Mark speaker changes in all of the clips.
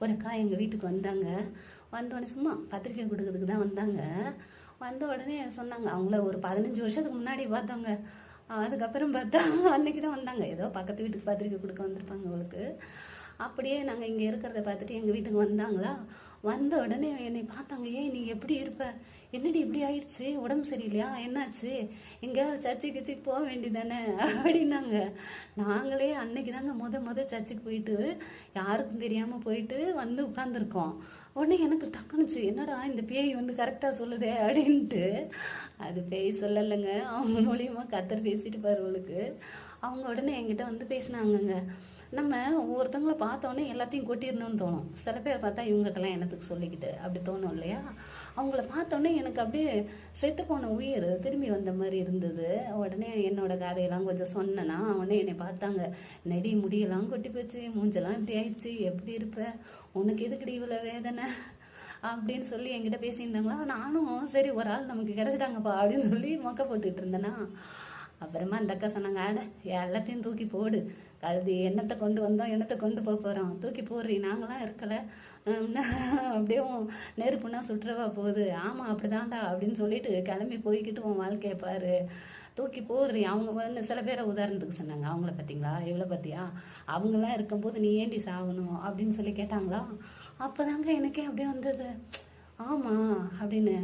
Speaker 1: ஒரு அக்கா எங்கள் வீட்டுக்கு வந்தாங்க. வந்தோடனே சும்மா பத்திரிக்கை கொடுக்கறதுக்கு தான் வந்தாங்க. வந்த உடனே சொன்னாங்க, அவங்கள ஒரு 15 வருஷத்துக்கு முன்னாடி பார்த்தோங்க. அதுக்கப்புறம் பார்த்தா அன்னைக்கு தான் வந்தாங்க. ஏதோ பக்கத்து வீட்டுக்கு பத்திரிக்கை கொடுக்க வந்திருப்பாங்க அவங்களுக்கு. அப்படியே நாங்கள் இங்கே இருக்கிறத பார்த்துட்டு எங்கள் வீட்டுக்கு வந்தாங்களா. வந்த உடனே என்னை பார்த்தாங்க. ஏன் நீ எப்படி இருப்ப, என்னடி இப்படி ஆயிடுச்சு, உடம்பு சரியில்லையா, என்னாச்சு, எங்கேயாவது சர்ச்சுக்கு போக வேண்டியதானே அப்படின்னாங்க. நாங்களே அன்னைக்கு தாங்க முத சர்ச்சுக்கு போயிட்டு யாருக்கும் தெரியாமல் போயிட்டு வந்து உட்காந்துருக்கோம். உடனே எனக்கு டக்குனுச்சு, என்னடா இந்த பேய் வந்து கரெக்டாக சொல்லுதே அப்படின்ட்டு. அது பேய் சொல்லலைங்க, அவங்க மூலியமா கத்தர் பேசிட்டு பாருவளுக்கு. அவங்க உடனே என்கிட்ட வந்து பேசினாங்கங்க. நம்ம ஒவ்வொருத்தவங்கள பார்த்தோன்னே எல்லாத்தையும் கொட்டிடணும்னு தோணும். சில பேர் பார்த்தா இவங்ககிட்டலாம் என்னத்துக்கு சொல்லிக்கிட்டு அப்படி தோணும் இல்லையா. அவங்கள பார்த்தோன்னே எனக்கு அப்படியே செத்து போன உயிர் திரும்பி வந்த மாதிரி இருந்தது. உடனே என்னோட கதையெல்லாம் கொஞ்சம் சொன்னேன்னா உடனே என்னை பார்த்தாங்க. நெடி முடியெல்லாம் கொட்டி போச்சு, மூஞ்செல்லாம் இப்படி ஆயிடுச்சு, எப்படி இருப்ப, உனக்கு எதுக்குடி இவ்வளோ வேதனை அப்படின்னு சொல்லி என்கிட்ட பேசியிருந்தாங்களா. நானும் சரி ஒரு ஆள் நமக்கு கிடச்சிட்டாங்கப்பா அப்படின்னு சொல்லி மொக்க போட்டுக்கிட்டு இருந்தேன்னா. அப்புறமா அந்த அக்கா சொன்னாங்க, ஆட எல்லாத்தையும் தூக்கி போடு, கழுதி எண்ணத்தை கொண்டு வந்தோம், எண்ணத்தை கொண்டு போக போகிறோம், தூக்கி போடுறீ, நாங்களாம் இருக்கலை, அப்படியே நெருப்புனா சுற்றுவா போகுது, ஆமாம் அப்படிதான்டா அப்படின்னு சொல்லிட்டு கிளம்பி போய்கிட்டு உன் வாழ்க்கையை பாரு, தூக்கி போடுறீ. அவங்க வந்து சில பேரை உதாரணத்துக்கு சொன்னாங்க. அவங்கள பார்த்தீங்களா, இவ்வளோ பார்த்தியா, அவங்களாம் இருக்கும்போது நீ ஏண்டி சாகணும் அப்படின்னு சொல்லி கேட்டாங்களா. அப்போதாங்க எனக்கே அப்படியே வந்தது, ஆமாம் அப்படின்னு.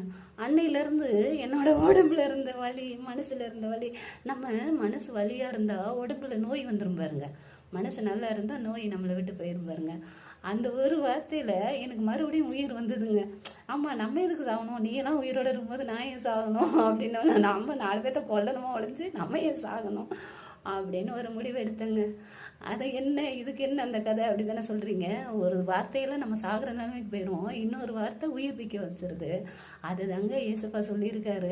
Speaker 1: அன்னையிலேருந்து என்னோட உடம்புல இருந்த வலி, மனசில் இருந்த வலி, நம்ம மனசு வலியாக இருந்தால் உடம்புல நோய் வந்துடும் பாருங்க, மனசு நல்லா இருந்தால் நோய் நம்மளை விட்டு போயிடும் பாருங்க. அந்த ஒரு வார்த்தையில் எனக்கு மறுபடியும் உயிர் வந்ததுங்க. ஆமாம், நம்ம எதுக்கு சாகணும், நீ எல்லாம் உயிரோடு இருக்கும்போது நான் ஏன் சாகணும் அப்படின்னா, நம்ம 4 பேர்த்த கொல்லணுமா ஒழிஞ்சு நம்ம ஏன் சாகணும் அப்படின்னு ஒரு முடிவு எடுத்தேங்க. அது என்ன, இதுக்கு என்ன அந்த கதை அப்படி தானே சொல்கிறீங்க. ஒரு வார்த்தையில் நம்ம சாகிற நிலைமைக்கு போயிடும், இன்னொரு வார்த்தை உயிர்ப்பிக்க வச்சிருது. அது தாங்க ஏசப்பா சொல்லியிருக்காரு.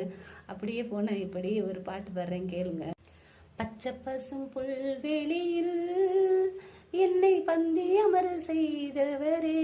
Speaker 1: அப்படியே போன இப்படி ஒரு பாட்டு பாடுறேன் கேளுங்க. பச்சை பசும் புல்வெளியில் என்னை பந்தி அமர செய்தவரே,